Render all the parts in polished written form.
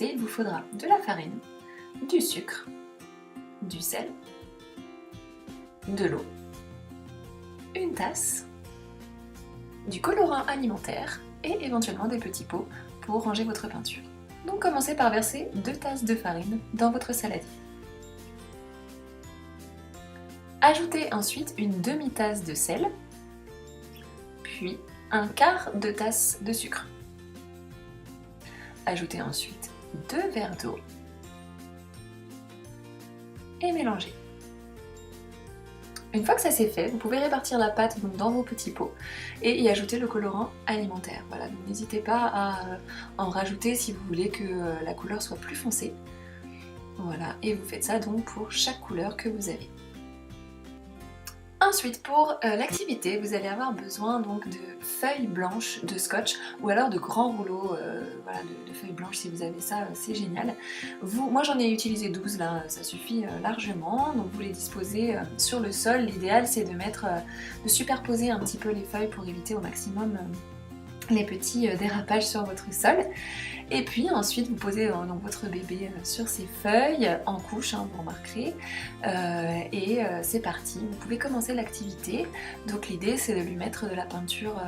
activité, il vous faudra de la farine, du sucre, du sel, de l'eau, une tasse, du colorant alimentaire et éventuellement des petits pots pour ranger votre peinture. Donc commencez par verser 2 tasses de farine dans votre saladier. Ajoutez ensuite une demi-tasse de sel, puis un quart de tasse de sucre. Ajoutez ensuite 2 verres d'eau et mélangez. Une fois que ça c'est fait, vous pouvez répartir la pâte donc dans vos petits pots et y ajouter le colorant alimentaire. Voilà, donc n'hésitez pas à en rajouter si vous voulez que la couleur soit plus foncée. Voilà, et vous faites ça donc pour chaque couleur que vous avez. Ensuite, pour l'activité, vous allez avoir besoin donc de feuilles blanches de scotch ou alors de grands rouleaux voilà, de feuilles blanches. Si vous avez ça, c'est génial. Moi j'en ai utilisé 12 là, ça suffit largement. Donc vous les disposez sur le sol. L'idéal c'est de superposer un petit peu les feuilles pour éviter au maximum les petits dérapages sur votre sol. Et puis ensuite vous posez donc votre bébé sur ces feuilles en couche, hein, vous remarquerez, et c'est parti, vous pouvez commencer l'activité. Donc l'idée c'est de lui mettre de la peinture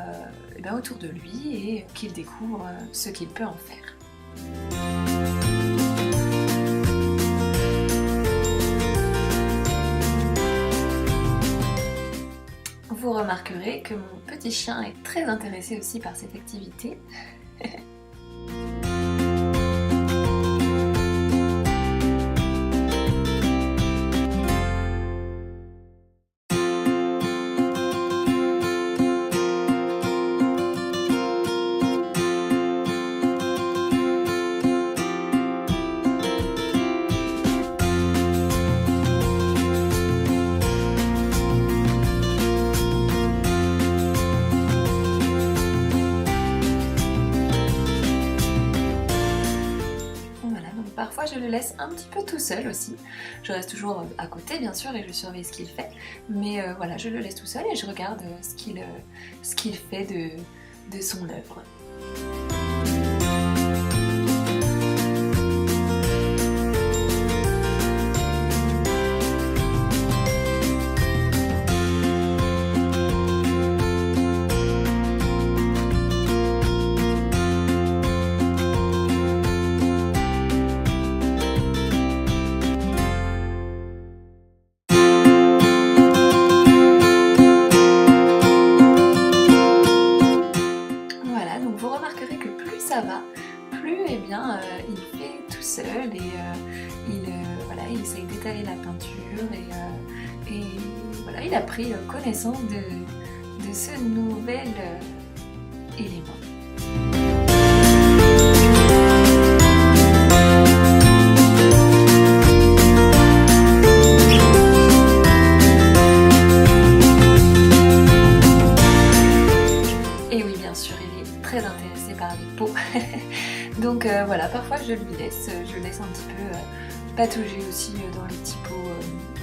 autour de lui et qu'il découvre ce qu'il peut en faire. Vous remarquerez que mon petit chien est très intéressé aussi par cette activité. Parfois je le laisse un petit peu tout seul aussi, je reste toujours à côté bien sûr et je surveille ce qu'il fait, mais voilà, je le laisse tout seul et je regarde ce qu'il fait de son œuvre. Ça va, plus il fait tout seul et il essaye d'étaler la peinture et voilà, il a pris connaissance de ce nouvel élément. Et oui, bien sûr, il est très intéressé par les pots. Donc voilà, parfois je lui laisse, un petit peu patauger aussi dans les petits pots.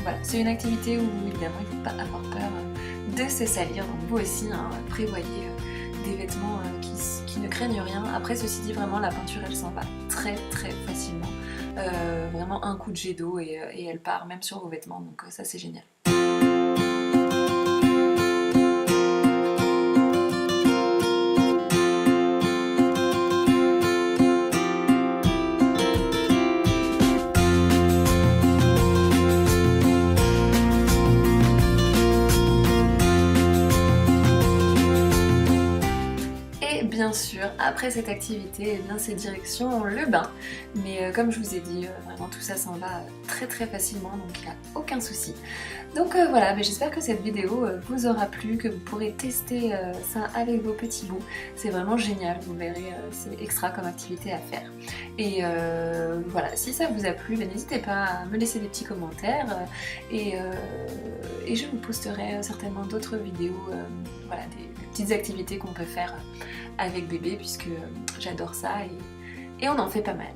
Voilà, c'est une activité où évidemment il ne faut pas avoir peur de se salir. Donc vous aussi, hein, prévoyez des vêtements qui ne craignent rien. Après, ceci dit, vraiment la peinture elle s'en va très très facilement. Vraiment un coup de jet d'eau et elle part même sur vos vêtements, donc ça c'est génial. Bien sûr, après cette activité, c'est direction le bain. Mais comme je vous ai dit, vraiment tout ça s'en va très très facilement, donc il n'y a aucun souci. Donc voilà, j'espère que cette vidéo vous aura plu, que vous pourrez tester ça avec vos petits bouts. C'est vraiment génial, vous verrez, c'est extra comme activité à faire. Et voilà, si ça vous a plu, n'hésitez pas à me laisser des petits commentaires et je vous posterai certainement d'autres vidéos, voilà, des petites activités qu'on peut faire avec bébé, puisque j'adore ça et on en fait pas mal.